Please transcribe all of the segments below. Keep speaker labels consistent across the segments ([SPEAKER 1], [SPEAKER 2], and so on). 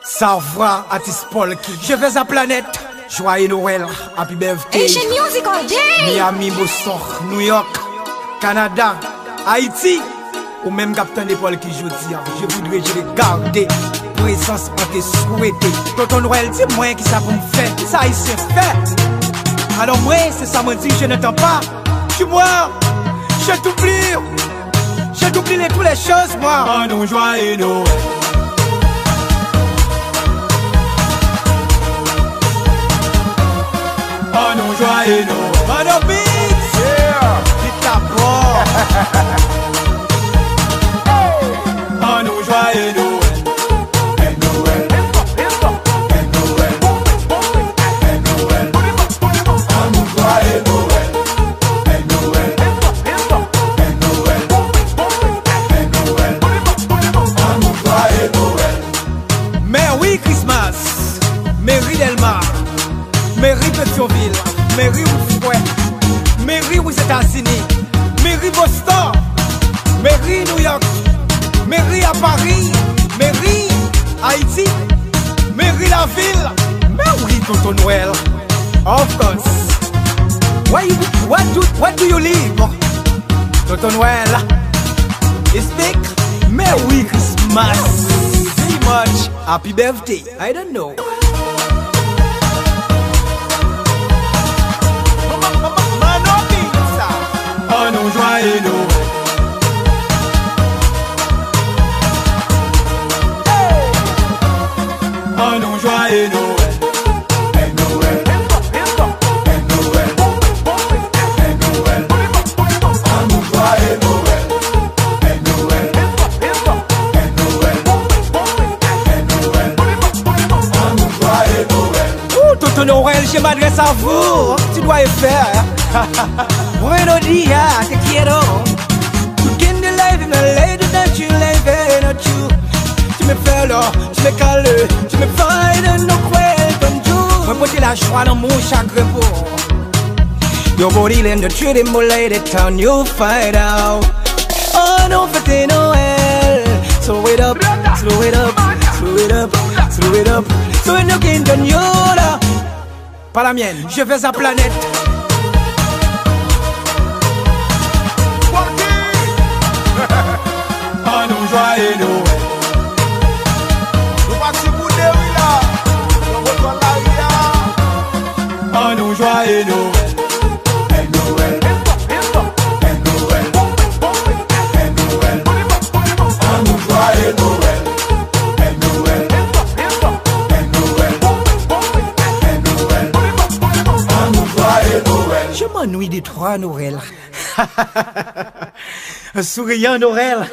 [SPEAKER 1] Savoir, artiste Paul qui. Je vais à planète. Joyeux Noël, Happy Birthday.
[SPEAKER 2] Asian Music All Day.
[SPEAKER 1] Miami, Boston, New York, Canada, Haïti. Ou même Captain de Paul qui joue dire. Je voudrais je les garder. Présence en tes souhaités. Tonton Noël, dis-moi qui ça pour me faire. Ça il se fait. Alors moi, c'est ça me dit, je n'entends pas. Tu moi, je t'oublie. Je t'oublie toutes les choses, moi. Oh non, joyeux Noël. Oh non, joyeux Noël. Mano Beats. Yeah. Vite ta bord. Oh non, joyeux Noël. Mairie Delmar, Mairie Pétionville, Mairie Oufouet, Mairie aux États-Unis, Mairie Boston, Mairie New York, Mairie à Paris, Mairie Haïti, Mairie la ville. Mais oui, Tonton Noël, of course. What do you live? Tonton Noël, speak. Mais oui, Christmas. Very much. Happy birthday. I don't know. Oh non, joyeux Noël. Oh non, joyeux Noël. Tonton Noël, je m'adresse à vous. Tu dois y faire. Buenos días, te quiero. Tu gagnes de life, me lady that you live not you. Tu me fais l'or, tu me cales, tu me fais de nos quels comme tout. Me porter la joie dans mon chagrin pour. Your body land the treat in my lady town, you'll find out. Oh non, fête Noël. Slow it up, slow it up, slow it up, slow it up. So when you get done, you're pas la mienne, je vais à planète. Oh non, joyeux Noël. Oh non, joyeux Noël. Je m'ennuie des trois Noël. Un souriant Noël.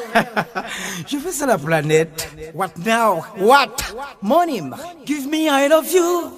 [SPEAKER 1] Je fais ça la planète. What now? What? Monim, give me I love you.